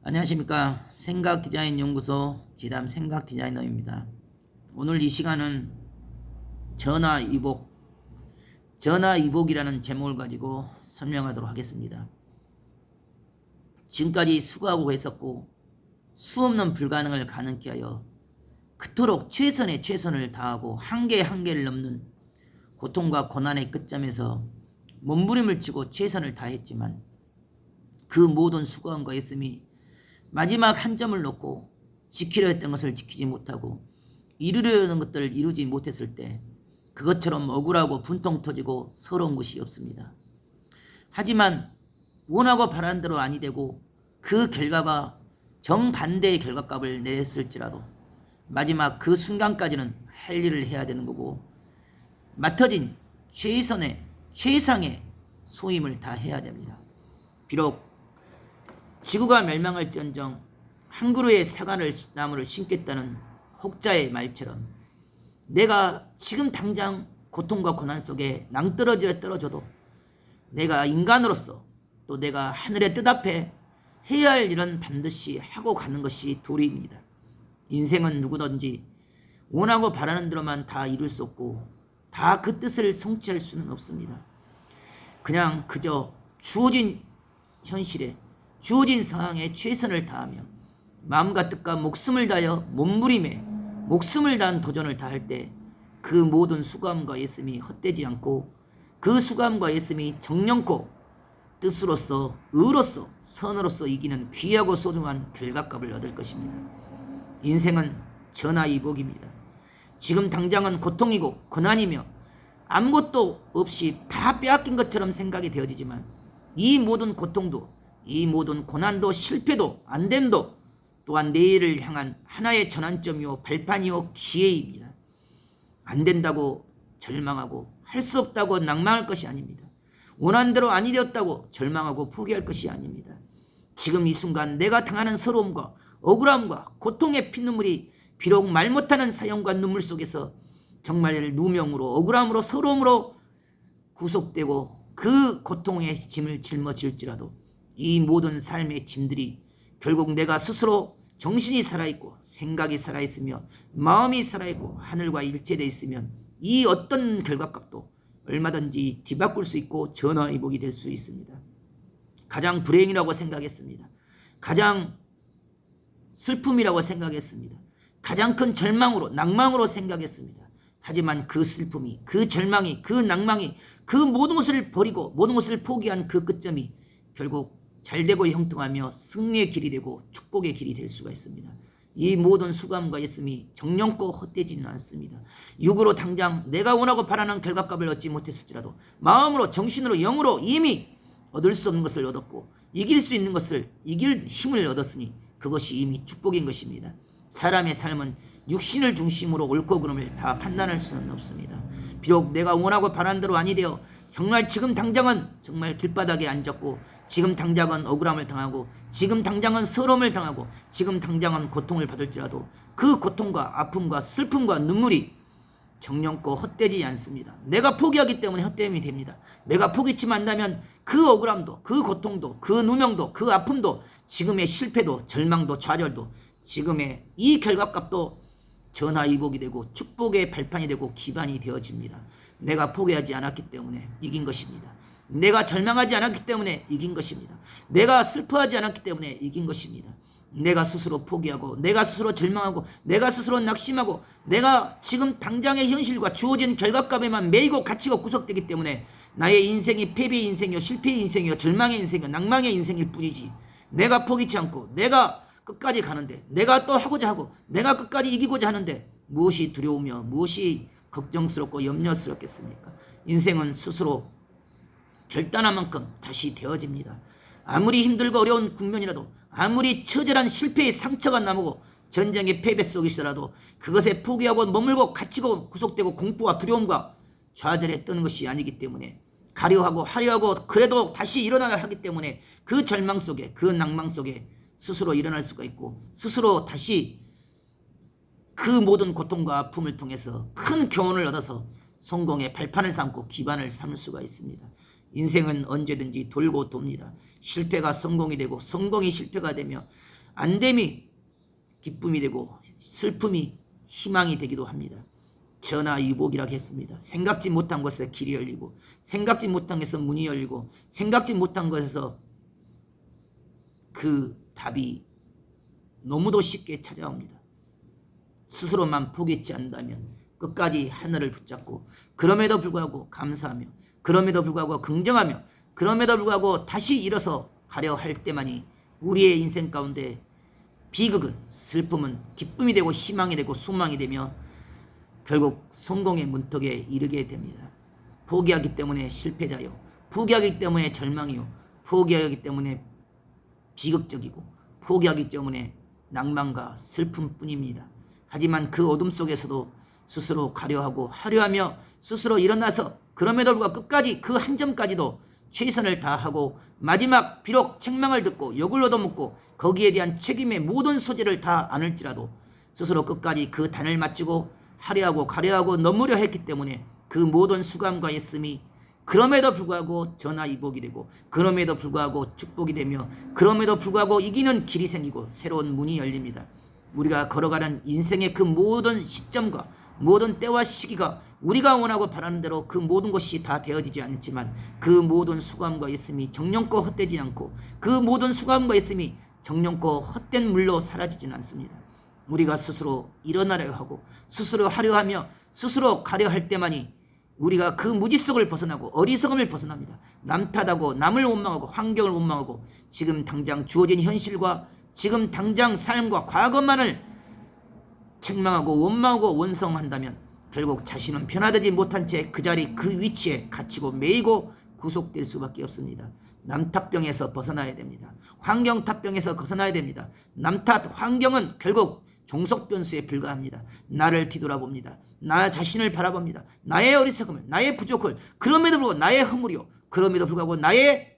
안녕하십니까. 생각디자인연구소 지담 생각디자이너입니다. 오늘 이 시간은 전화위복이라는 제목을 가지고 설명하도록 하겠습니다. 지금까지 수고하고 했었고 수없는 불가능을 가능케 하여 그토록 최선의 최선을 다하고 한계를 넘는 고통과 고난의 끝점에서 몸부림을 치고 최선을 다했지만 그 모든 수고함과 애씀이 마지막 한 점을 놓고 지키려 했던 것을 지키지 못하고 이루려 하는 것들을 이루지 못했을 때 그것처럼 억울하고 분통 터지고 서러운 것이 없습니다. 하지만 원하고 바라는 대로 아니 되고 그 결과가 정반대의 결과값을 내었을지라도 마지막 그 순간까지는 할 일을 해야 되는 거고 맡아진 최상의 소임을 다 해야 됩니다. 비록 지구가 멸망할지언정 한 그루의 사과나무를 심겠다는 혹자의 말처럼 내가 지금 당장 고통과 고난 속에 낭떠러지에 떨어져도 내가 인간으로서 또 내가 하늘의 뜻 앞에 해야 할 일은 반드시 하고 가는 것이 도리입니다. 인생은 누구든지 원하고 바라는 대로만 다 이룰 수 없고 다 그 뜻을 성취할 수는 없습니다. 그냥 그저 주어진 현실에 주어진 상황에 최선을 다하며 마음과 뜻과 목숨을 다하여 몸부림에 목숨을 다한 도전을 다할 때 그 모든 수고함과 애씀이 헛되지 않고 그 수고함과 애씀이 정령코 뜻으로서 의로서 선으로서 이기는 귀하고 소중한 결과값을 얻을 것입니다. 인생은 전화위복입니다. 지금 당장은 고통이고 고난이며 아무것도 없이 다 빼앗긴 것처럼 생각이 되어지지만 이 모든 고통도 이 모든 고난도 실패도 안됨도 또한 내일을 향한 하나의 전환점이요 발판이요 기회입니다. 안된다고 절망하고 할 수 없다고 낭망할 것이 아닙니다. 원한 대로 아니 되었다고 절망하고 포기할 것이 아닙니다. 지금 이 순간 내가 당하는 서러움과 억울함과 고통의 피눈물이 비록 말 못하는 사연과 눈물 속에서 정말 누명으로 억울함으로 서러움으로 구속되고 그 고통의 짐을 짊어질지라도 이 모든 삶의 짐들이 결국 내가 스스로 정신이 살아있고 생각이 살아있으며 마음이 살아있고 하늘과 일체되어 있으면 이 어떤 결과값도 얼마든지 뒤바꿀 수 있고 전화위복이 될 수 있습니다. 가장 불행이라고 생각했습니다. 가장 슬픔이라고 생각했습니다. 가장 큰 절망으로 낭망으로 생각했습니다. 하지만 그 슬픔이 그 절망이 그 낭망이 그 모든 것을 버리고 모든 것을 포기한 그 끝점이 결국 잘되고 형통하며 승리의 길이 되고 축복의 길이 될 수가 있습니다. 이 모든 수고함과 애씀이 정령코 헛되지는 않습니다. 육으로 당장 내가 원하고 바라는 결과값을 얻지 못했을지라도 마음으로 정신으로 영으로 이미 얻을 수 없는 것을 얻었고 이길 수 있는 것을 이길 힘을 얻었으니 그것이 이미 축복인 것입니다. 사람의 삶은 육신을 중심으로 옳고 그름을 다 판단할 수는 없습니다. 비록 내가 원하고 바라는 대로 아니 되어 정말 지금 당장은 정말 길바닥에 앉았고 지금 당장은 억울함을 당하고 지금 당장은 서러움을 당하고 지금 당장은 고통을 받을지라도 그 고통과 아픔과 슬픔과 눈물이 정령코 헛되지 않습니다. 내가 포기하기 때문에 헛됨이 됩니다. 내가 포기치 않다면 그 억울함도 그 고통도 그 누명도 그 아픔도 지금의 실패도 절망도 좌절도 지금의 이 결과값도 전화위복이 되고 축복의 발판이 되고 기반이 되어집니다. 내가 포기하지 않았기 때문에 이긴 것입니다. 내가 절망하지 않았기 때문에 이긴 것입니다. 내가 슬퍼하지 않았기 때문에 이긴 것입니다. 내가 스스로 포기하고 내가 스스로 절망하고 내가 스스로 낙심하고 내가 지금 당장의 현실과 주어진 결과값에만 매이고 갇히고 구속되기 때문에 나의 인생이 패배의 인생이요 실패의 인생이요 절망의 인생이요 낭망의 인생일 뿐이지 내가 포기치 않고 내가 끝까지 가는데 내가 또 하고자 하고 내가 끝까지 이기고자 하는데 무엇이 두려우며 무엇이 걱정스럽고 염려스럽겠습니까? 인생은 스스로 결단한 만큼 다시 되어집니다. 아무리 힘들고 어려운 국면이라도 아무리 처절한 실패의 상처가 남고 전쟁의 패배 속이시더라도 그것에 포기하고 머물고 갇히고 구속되고 공포와 두려움과 좌절에 떠는 것이 아니기 때문에 가려하고 하려하고 그래도 다시 일어나야 하기 때문에 그 절망 속에 그 낭망 속에 스스로 일어날 수가 있고 스스로 다시 그 모든 고통과 아픔을 통해서 큰 교훈을 얻어서 성공의 발판을 삼고 기반을 삼을 수가 있습니다. 인생은 언제든지 돌고 돕니다. 실패가 성공이 되고 성공이 실패가 되며 안됨이 기쁨이 되고 슬픔이 희망이 되기도 합니다. 전화위복이라고 했습니다. 생각지 못한 곳에서 길이 열리고, 생각지 못한 곳에서 문이 열리고, 생각지 못한 곳에서 그 답이 너무도 쉽게 찾아옵니다. 스스로만 포기치 않는다면 끝까지 하늘을 붙잡고, 그럼에도 불구하고 감사하며, 그럼에도 불구하고 긍정하며, 그럼에도 불구하고 다시 일어서 가려 할 때만이 우리의 인생 가운데 비극은, 슬픔은 기쁨이 되고 희망이 되고 소망이 되며 결국 성공의 문턱에 이르게 됩니다. 포기하기 때문에 실패자요, 포기하기 때문에 절망이요, 포기하기 때문에 비극적이고, 포기하기 때문에 낭만과 슬픔뿐입니다. 하지만 그 어둠 속에서도 스스로 가려하고 하려하며 스스로 일어나서 그럼에도 불구하고 끝까지 그 한 점까지도 최선을 다하고, 마지막 비록 책망을 듣고 욕을 얻어먹고 거기에 대한 책임의 모든 소재를 다 안을지라도 스스로 끝까지 그 단을 마치고 하려하고 가려하고 넘으려 했기 때문에 그 모든 수감과 애씀이 그럼에도 불구하고 전화위복이 되고, 그럼에도 불구하고 축복이 되며, 그럼에도 불구하고 이기는 길이 생기고 새로운 문이 열립니다. 우리가 걸어가는 인생의 그 모든 시점과 모든 때와 시기가 우리가 원하고 바라는 대로 그 모든 것이 다 되어지지 않지만, 그 모든 수고함과 있음이 정령코 헛되지 않고, 그 모든 수고함과 있음이 정령코 헛된 물로 사라지지는 않습니다. 우리가 스스로 일어나려 하고 스스로 하려 하며 스스로 가려 할 때만이 우리가 그 무지성을 벗어나고 어리석음을 벗어납니다. 남 탓하고 남을 원망하고 환경을 원망하고 지금 당장 주어진 현실과 지금 당장 삶과 과거만을 책망하고 원망하고 원성한다면 결국 자신은 변화되지 못한 채 그 자리 그 위치에 갇히고 매이고 구속될 수밖에 없습니다. 남탓병에서 벗어나야 됩니다. 환경탓병에서 벗어나야 됩니다. 남탓 환경은 결국 종속변수에 불과합니다. 나를 뒤돌아봅니다. 나 자신을 바라봅니다. 나의 어리석음을, 나의 부족을, 그럼에도 불구하고 나의 허물이요, 그럼에도 불구하고 나의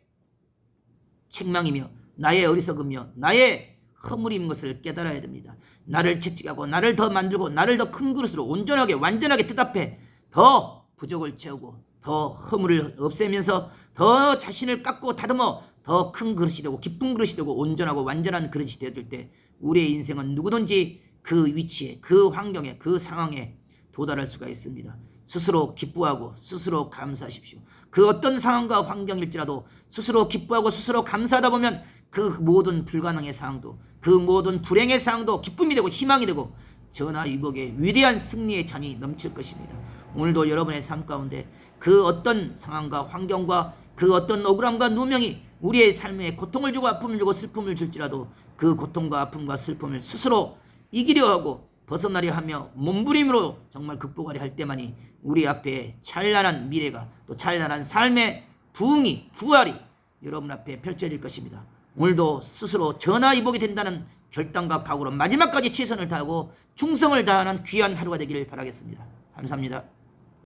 책망이며 나의 어리석음이며 나의 허물인 것을 깨달아야 됩니다. 나를 채찍하고 나를 더 만들고 나를 더 큰 그릇으로 온전하게 완전하게 뜻합해 더 부족을 채우고 더 허물을 없애면서 더 자신을 깎고 다듬어 더 큰 그릇이 되고 깊은 그릇이 되고 온전하고 완전한 그릇이 되어질 때 우리의 인생은 누구든지 그 위치에, 그 환경에, 그 상황에 도달할 수가 있습니다. 스스로 기뻐하고 스스로 감사하십시오. 그 어떤 상황과 환경일지라도 스스로 기뻐하고 스스로 감사하다 보면 그 모든 불가능의 상황도, 그 모든 불행의 상황도 기쁨이 되고 희망이 되고 전화위복의 위대한 승리의 잔이 넘칠 것입니다. 오늘도 여러분의 삶 가운데 그 어떤 상황과 환경과 그 어떤 억울함과 누명이 우리의 삶에 고통을 주고 아픔을 주고 슬픔을 줄지라도 그 고통과 아픔과 슬픔을 스스로 이기려 하고 벗어나려 하며 몸부림으로 정말 극복하려 할 때만이 우리 앞에 찬란한 미래가, 또 찬란한 삶의 부흥이, 부활이 여러분 앞에 펼쳐질 것입니다. 오늘도 스스로 전화위복이 된다는 결단과 각오로 마지막까지 최선을 다하고 충성을 다하는 귀한 하루가 되기를 바라겠습니다. 감사합니다.